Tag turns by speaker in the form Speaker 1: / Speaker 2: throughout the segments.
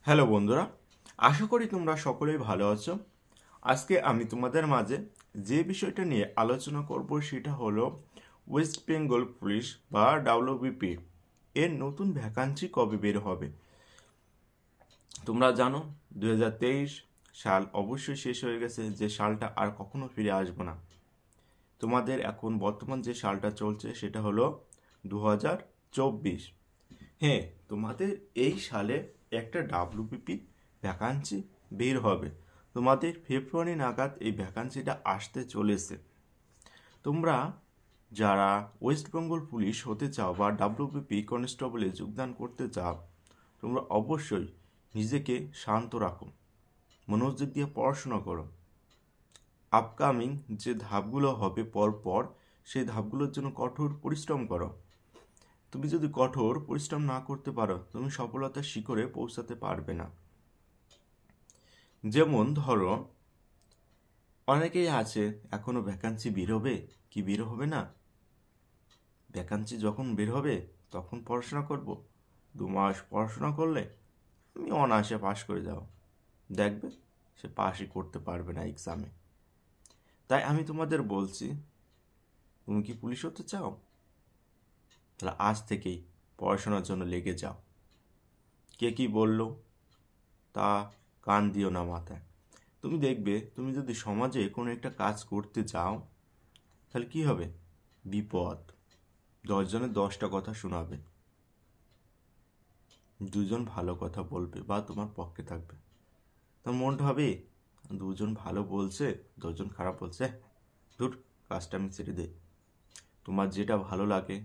Speaker 1: Hello বন্ধুরা, আশা করি তোমরা সকলেই ভালো আছো। আজকে আমি তোমাদের মাঝে যে বিষয়টা নিয়ে আলোচনা করব সেটা হলো ওয়েস্ট বেঙ্গল পুলিশ বা ডাব্লিউবিপি এর নতুন ভ্যাকান্সি কবে বের হবে। তোমরা জানো 2023 সাল অবশ্যই শেষ হয়ে গেছে, যে সালটা আর কখনো ফিরে আসবে না। তোমাদের এখন বর্তমান যে সালটা চলছে সেটা হলো 2024। হ্যাঁ, তোমাদের এই সালে একটা ডাব্লিউবিপি ভ্যাকান্সি বের হবে। তোমাদের ফেব্রুয়ারি নাগাদ এই ভ্যাকান্সিটা আসতে চলেছে। তোমরা যারা ওয়েস্ট বেঙ্গল পুলিশ হতে চাও বা ডাব্লিউবিপি কনস্টেবলে যোগদান করতে চাও, তোমরা অবশ্যই নিজেকে শান্ত রাখো, মনোযোগ দিয়ে পড়াশোনা করো। আপকামিং যে ধাপগুলো হবে পরপর, সেই ধাপগুলোর জন্য কঠোর পরিশ্রম করো। তুমি যদি কঠোর পরিশ্রম না করতে পারো, তুমি সফলতার শিখরে পৌঁছাতে পারবে না। যেমন ধরো, অনেকেই আছে এখনো ভ্যাকান্সি বের হবে কি বের হবে না, ভ্যাকান্সি যখন বের হবে তখন পড়াশোনা করব, 2 মাস পড়াশোনা করলে আমি অনায়াসে পাশ করে যাব। দেখবে সে পাশই করতে পারবে না এক্সামে। তাই আমি তোমাদের বলছি, তুমি কি পুলিশ হতে চাও, তাহলে আজ থেকেই পড়াশোনার জন্য লেগে যাও। কে কি বললো তা কান দিও না মাথায়। তুমি দেখবে, তুমি যদি সমাজে কোনো একটা কাজ করতে চাও, তাহলে কি হবে, বিপদ। 10 জনের 10টা কথা শোনাবে, 2জন ভালো কথা বলবে বা তোমার পক্ষে থাকবে। তোমার মনটা হবে 2জন ভালো বলছে, 10জন খারাপ বলছে, ধুর, কাজটা আমি ছেড়ে দে। তোমার যেটা ভালো লাগে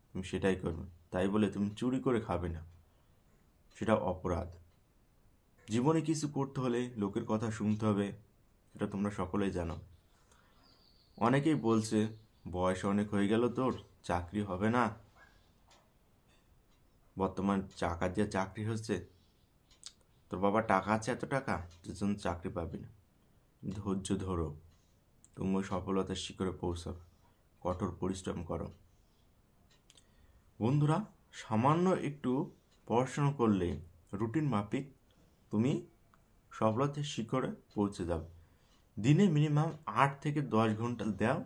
Speaker 1: তুমি সেটাই করবে। তাই বলে তুমি চুরি করে খাবে না, সেটা অপরাধ। জীবনে কিছু করতে হলে লোকের কথা শুনতে হবে, এটা তোমরা সকলেই জানো। অনেকেই বলছে বয়স অনেক হয়ে গেল, তোর চাকরি হবে না, বর্তমান টাকা দিয়ে চাকরি হচ্ছে, তোর বাবার টাকা আছে এত টাকা, যেজন চাকরি পাবি না। ধৈর্য ধরো, তুমিও সফলতার শিখরে পৌঁছাবে, কঠোর পরিশ্রম করো। বন্ধুরা, সামান্য একটু পড়াশোনা করলে রুটিন মাফিক তুমি সফলতার শিখরে পৌঁছে যাবে। দিনে মিনিমাম 8 থেকে 10 ঘন্টা দাও,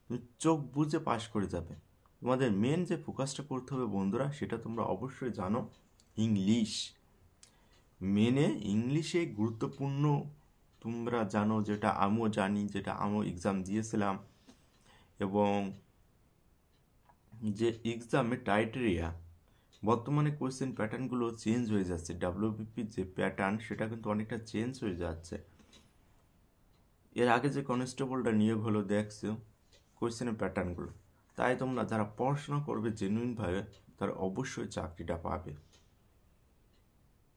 Speaker 1: তুমি চোখ বুজে পাশ করে যাবে। তোমাদের মেন যে ফোকাসটা করতে হবে বন্ধুরা, সেটা তোমরা অবশ্যই জানো, ইংলিশ। মেনে ইংলিশে গুরুত্বপূর্ণ, তোমরা জানো, যেটা আমিও জানি, যেটা আমিও এক্সাম দিয়েছিলাম। এবং যে এক্সামের ক্রাইটেরিয়া, বর্তমানে কোয়েশ্চেন প্যাটার্নগুলো চেঞ্জ হয়ে যাচ্ছে। ডাব্লিউবিপির যে প্যাটার্ন সেটা কিন্তু অনেকটা চেঞ্জ হয়ে যাচ্ছে। এর আগে যে কনস্টেবলটা নিয়োগ হলো দেখছো কোয়েশ্চেনের প্যাটার্নগুলো। তাই তোমরা যারা পড়াশোনা করবে জেনুইনভাবে, তারা অবশ্যই চাকরিটা পাবে।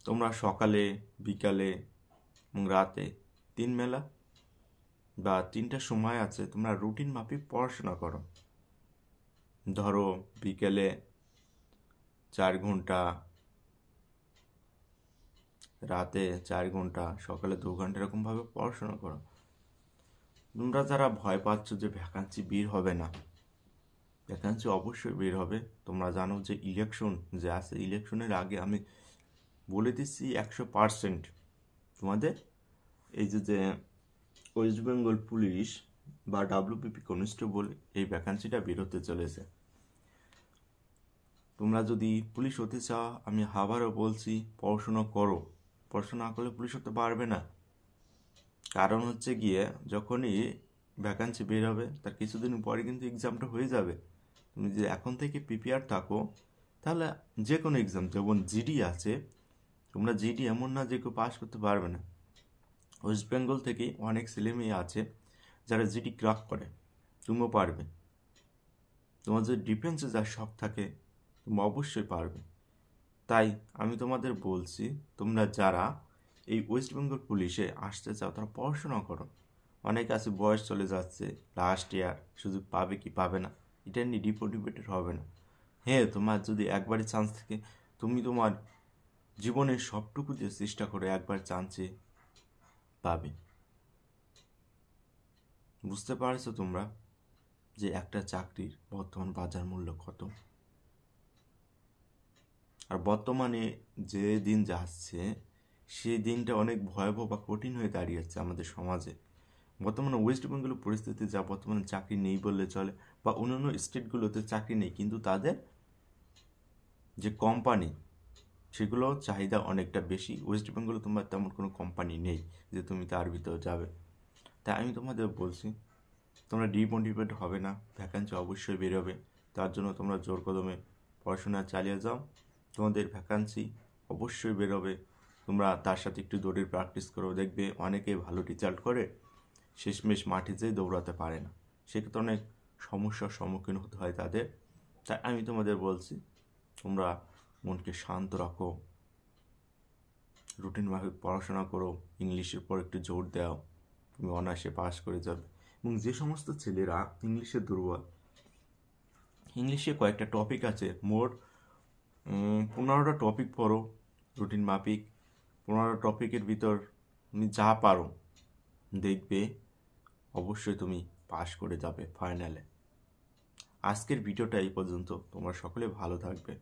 Speaker 1: তোমরা সকালে, বিকালে এবং রাতে 3 বেলা বা 3টা সময় আছে, তোমরা রুটিন মাফিক পড়াশোনা করো। ধরো বিকেলে 4 ঘন্টা, রাতে 4 ঘন্টা, সকালে 2 ঘন্টা, এরকমভাবে পড়াশোনা করো। তোমরা যারা ভয় পাচ্ছ যে ভ্যাকান্সি বের হবে না, ভ্যাকান্সি অবশ্যই বের হবে। তোমরা জানো যে ইলেকশন যে আছে, ইলেকশনের আগে আমি বলে দিচ্ছি 100% তোমাদের এই যে ওয়েস্ট বেঙ্গল পুলিশ বা ডাব্লিউবিপি কনস্টেবল এই ভ্যাকান্সিটা বেরোতে চলেছে। তোমরা যদি পুলিশ হতে চাও, আমি আবারও বলছি, পড়াশোনা করো। পড়াশোনা না করলে পুলিশ হতে পারবে না। কারণ হচ্ছে গিয়ে, যখনই ভ্যাকান্সি বের হবে তার কিছুদিন পরে কিন্তু এক্সামটা হয়ে যাবে। তুমি যদি এখন থেকে প্রিপেয়ার থাকো, তাহলে যে কোনো এক্সাম, যেমন জিডি আছে, তোমরা জিডি এমন না যে কেউ পাস করতে পারবে না। ওয়েস্ট বেঙ্গল থেকে অনেক ছেলেমেয়ে আছে যারা জিডি ক্র্যাক করে, তুমিও পারবে। তোমার যদি ডিফেন্সে যার শখ থাকে, তুমি অবশ্যই পারবে। তাই আমি তোমাদের বলছি, তোমরা যারা এই ওয়েস্ট বেঙ্গল পুলিশে আসতে চাও, তারা পড়াশোনা করো। অনেক আছে বয়স চলে যাচ্ছে, লাস্ট ইয়ার, সুযোগ পাবে কি পাবে না এটা নিয়ে ডিপোটিভেটেড হবে না। হ্যাঁ, তোমার যদি একবারই চান্স থাকে, তুমি তোমার জীবনের সবটুকু দিয়ে চেষ্টা করে একবার চান্সে পাবে। বুঝতে পারছো তোমরা যে একটা চাকরির বর্তমান বাজার মূল্য কত? আর বর্তমানে যে দিন যাচ্ছে সেই দিনটা অনেক ভয়াবহ বা কঠিন হয়ে দাঁড়িয়েছে আমাদের সমাজে। বর্তমানে ওয়েস্ট বেঙ্গলের পরিস্থিতি যা, বর্তমানে চাকরি নেই বললে চলে, বা অন্যান্য স্টেটগুলোতে চাকরি নেই, কিন্তু তাদের যে কোম্পানি সেগুলো চাহিদা অনেকটা বেশি। ওয়েস্ট বেঙ্গলে তোমার তেমন কোনো কোম্পানি নেই যে তুমি তার ভিতরে যাবে। তাই আমি তোমাদের বলছি, তোমরা ডিমোটিভেট হবে না, ভ্যাকান্সি অবশ্যই বেরোবে। তার জন্য তোমরা জোর কদমে পড়াশোনা চালিয়ে যাও, তোমাদের ভ্যাকান্সি অবশ্যই বেরোবে। তোমরা তার সাথে একটু দৌড়ের প্র্যাকটিস করো, দেখবে অনেকে ভালো রেজাল্ট করে শেষমেশ মাঠে যেয়ে দৌড়াতে পারে না, সেক্ষেত্রে অনেক সমস্যার সম্মুখীন হতে হয় তাদের। তাই আমি তোমাদের বলছি, তোমরা মনকে শান্ত রাখো, রুটিনভাবে পড়াশোনা করো, ইংলিশের পর একটু জোর দাও, তুমি অনায়াসে পাস করে যাবে। এবং যে সমস্ত ছেলেরা ইংলিশে দুর্বল, ইংলিশে কয়েকটা টপিক আছে, মোট 15টা টপিক পড়ো রুটিন মাফিক। 15টা টপিকের ভিতর তুমি যা পারো, দেখবে অবশ্যই তুমি পাস করে যাবে ফাইনালে। আজকের ভিডিওটা এই পর্যন্ত। তোমরা সকলে ভালো থাকবে।